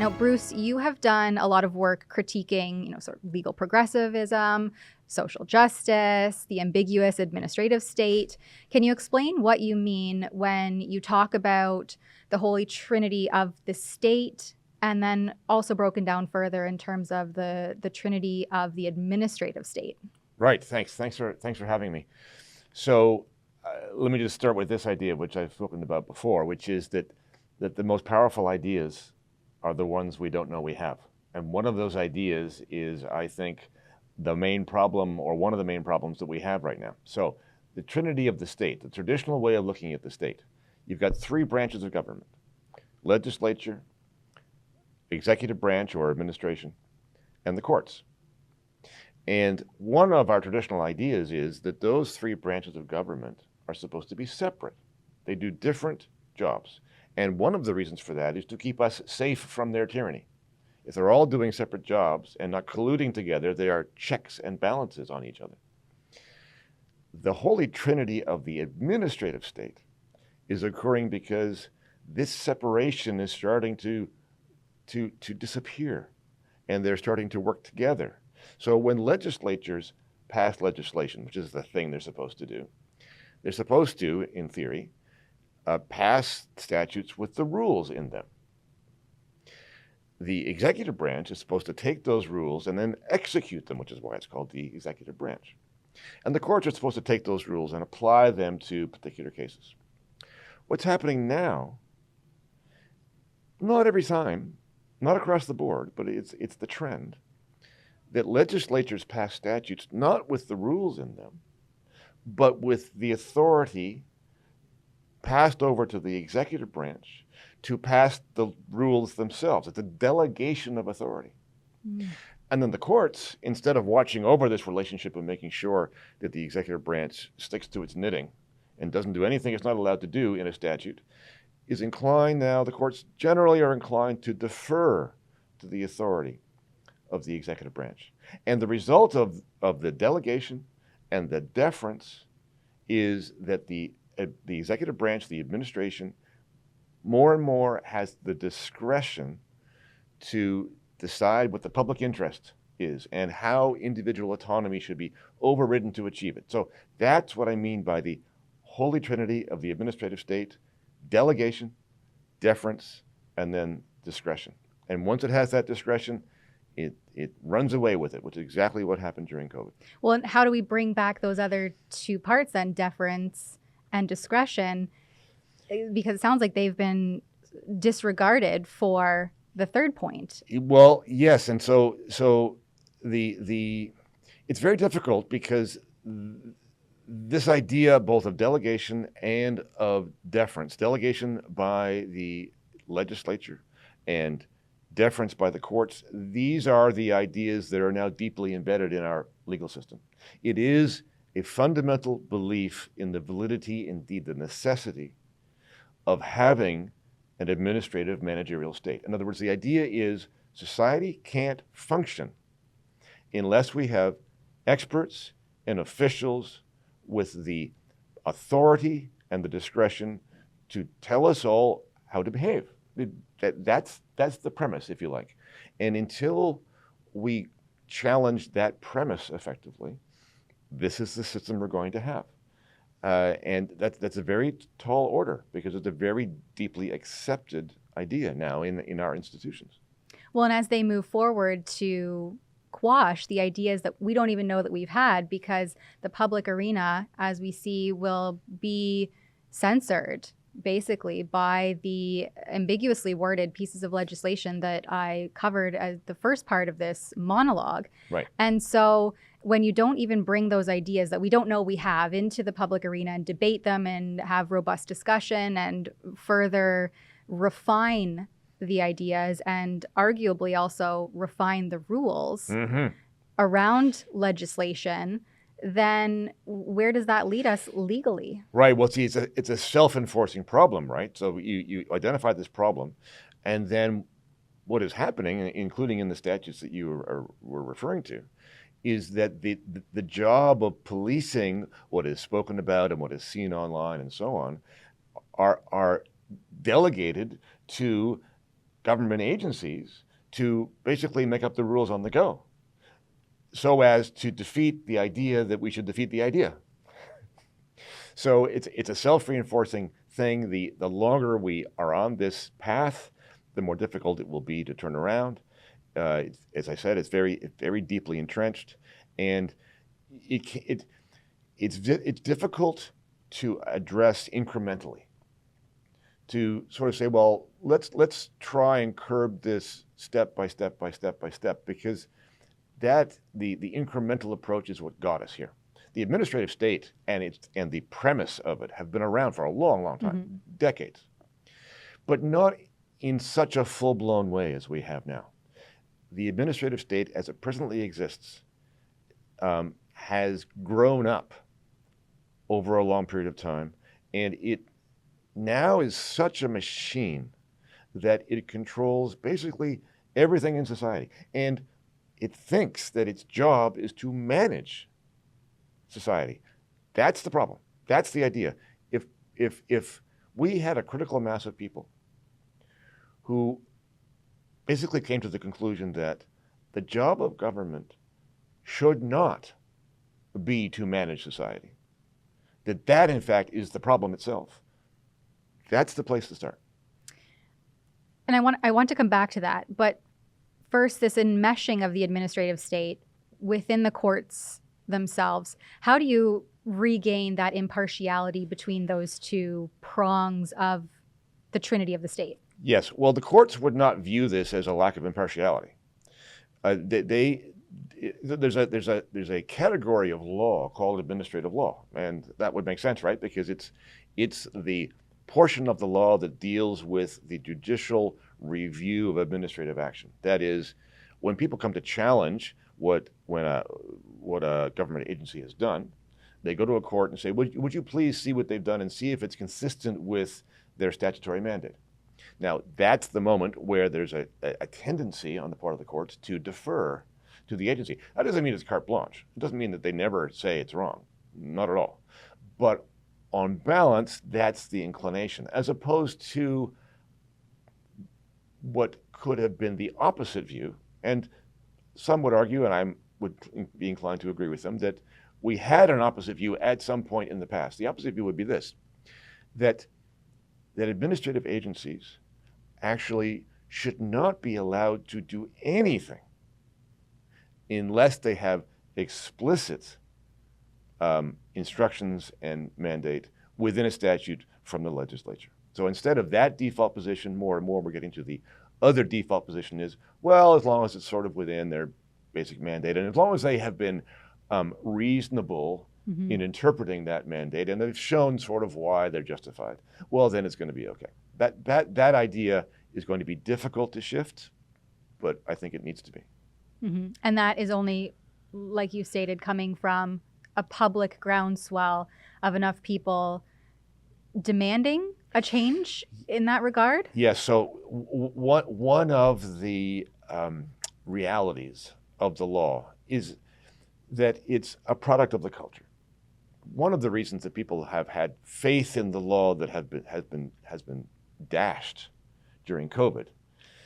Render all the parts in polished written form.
Now, Bruce, you have done a lot of work critiquing, sort of legal progressivism, social justice, the ambiguous administrative state. Can you explain what you mean when you talk about the holy trinity of the state, and then also broken down further in terms of the trinity of the administrative state? Right. Thanks for having me. So let me just start with this idea, which I've spoken about before, which is that the most powerful ideas are the ones we don't know we have. And one of those ideas is, I think, the main problem, or one of the main problems that we have right now. So the trinity of the state, the traditional way of looking at the state, you've got three branches of government: legislature, executive branch or administration, and the courts. And one of our traditional ideas is that those three branches of government are supposed to be separate. They do different jobs. And one of the reasons for that is to keep us safe from their tyranny. If they're all doing separate jobs and not colluding together, there are checks and balances on each other. The holy trinity of the administrative state is occurring because this separation is starting to disappear, and they're starting to work together. So when legislatures pass legislation, which is the thing they're supposed to do, they're supposed to, in theory, pass statutes with the rules in them. The executive branch is supposed to take those rules and then execute them, which is why it's called the executive branch. And the courts are supposed to take those rules and apply them to particular cases. What's happening now, not every time, not across the board, but it's the trend, that legislatures pass statutes not with the rules in them, but with the authority passed over to the executive branch to pass the rules themselves. It's a delegation of authority. And then the courts, instead of watching over this relationship and making sure that the executive branch sticks to its knitting and doesn't do anything it's not allowed to do in a statute, is inclined now, the courts generally are inclined to defer to the authority of the executive branch. And the result of the delegation and the deference is that the executive branch, the administration, more and more has the discretion to decide what the public interest is and how individual autonomy should be overridden to achieve it. So that's what I mean by the holy trinity of the administrative state: delegation, deference, and then discretion. And once it has that discretion, it runs away with it, which is exactly what happened during COVID. Well, and how do we bring back those other two parts then, deference and discretion? Because it sounds like they've been disregarded for the third point. Well, yes, and so the it's very difficult because this idea both of delegation and of deference, delegation by the legislature and deference by the courts, these are the ideas that are now deeply embedded in our legal system. It is a fundamental belief in the validity, indeed the necessity, of having an administrative managerial state. In other words, the idea is society can't function unless we have experts and officials with the authority and the discretion to tell us all how to behave. That's the premise, if you like. And until we challenge that premise effectively, this is the system we're going to have. And that's a very tall order because it's a very deeply accepted idea now in our institutions. Well, and as they move forward to quash the ideas that we don't even know that we've had, because the public arena, as we see, will be censored basically by the ambiguously worded pieces of legislation that I covered as the first part of this monologue. Right. And so when you don't even bring those ideas that we don't know we have into the public arena and debate them and have robust discussion and further refine the ideas and arguably also refine the rules around legislation, then where does that lead us legally? Right. Well, see, it's a self-enforcing problem, right? So you identify this problem, and then what is happening, including in the statutes that you were referring to, is that the job of policing what is spoken about and what is seen online and so on are delegated to government agencies to basically make up the rules on the go so as to defeat the idea that we should defeat the idea. So it's a self-reinforcing thing. The longer we are on this path, the more difficult it will be to turn around. As I said, it's very deeply entrenched, and it's difficult to address incrementally. To sort of say, well, let's try and curb this step by step by step by step, because that the incremental approach is what got us here. The administrative state and the premise of it have been around for a long, long time, decades, but not in such a full-blown way as we have now. The administrative state, as it presently exists, has grown up over a long period of time, and it now is such a machine that it controls basically everything in society, and it thinks that its job is to manage society. That's the problem. That's the idea. If we had a critical mass of people who basically came to the conclusion that the job of government should not be to manage society, that in fact is the problem itself, that's the place to start. And I want to come back to that, but first, this enmeshing of the administrative state within the courts themselves. How do you regain that impartiality between those two prongs of the trinity of the state? Yes. Well, the courts would not view this as a lack of impartiality. There's a category of law called administrative law, and that would make sense, right? Because it's the portion of the law that deals with the judicial review of administrative action. That is, when people come to challenge what a government agency has done, they go to a court and say, would you please see what they've done and see if it's consistent with their statutory mandate? Now, that's the moment where there's a tendency on the part of the courts to defer to the agency. That doesn't mean it's carte blanche. It doesn't mean that they never say it's wrong. Not at all. But on balance, that's the inclination, as opposed to what could have been the opposite view. And some would argue, and I would be inclined to agree with them, that we had an opposite view at some point in the past. The opposite view would be this, that administrative agencies actually should not be allowed to do anything unless they have explicit instructions and mandate within a statute from the legislature. So instead of that default position, more and more we're getting to the other default position is, well, as long as it's sort of within their basic mandate, and as long as they have been reasonable in interpreting that mandate, and they've shown sort of why they're justified, well, then it's going to be okay. That idea is going to be difficult to shift, but I think it needs to be. And that is only, like you stated, coming from a public groundswell of enough people demanding a change in that regard? Yes. So one of the realities of the law is that it's a product of the culture. One of the reasons that people have had faith in the law that has been dashed during COVID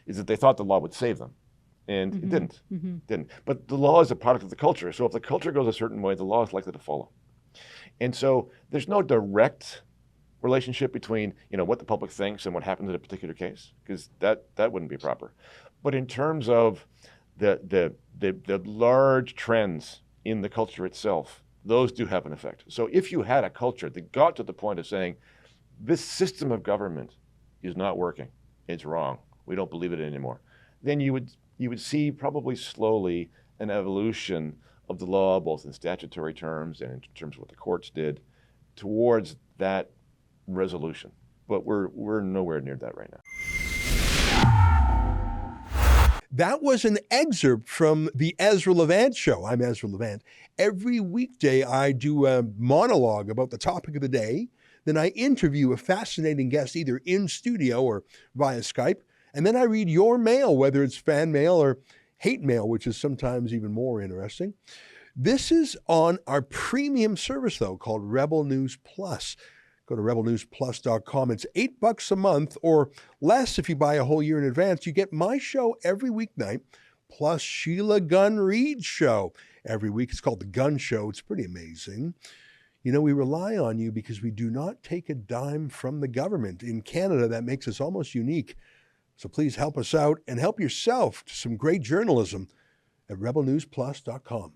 is that they thought the law would save them. And it didn't. But the law is a product of the culture. So if the culture goes a certain way, the law is likely to follow. And so there's no direct relationship between what the public thinks and what happens in a particular case, because that wouldn't be proper. But in terms of the large trends in the culture itself, those do have an effect. So if you had a culture that got to the point of saying, this system of government is not working, it's wrong, we don't believe it anymore, then you would see probably slowly an evolution of the law, both in statutory terms and in terms of what the courts did, towards that resolution. But we're nowhere near that right now. That was an excerpt from the Ezra Levant Show. I'm Ezra Levant. Every weekday, I do a monologue about the topic of the day. Then I interview a fascinating guest either in studio or via Skype. And then I read your mail, whether it's fan mail or hate mail, which is sometimes even more interesting. This is on our premium service, though, called Rebel News Plus. Go to rebelnewsplus.com. It's $8 a month or less if you buy a whole year in advance. You get my show every weeknight, plus Sheila Gunn Reid's show every week. It's called The Gun Show. It's pretty amazing. You know, we rely on you because we do not take a dime from the government. In Canada, that makes us almost unique. So please help us out and help yourself to some great journalism at rebelnewsplus.com.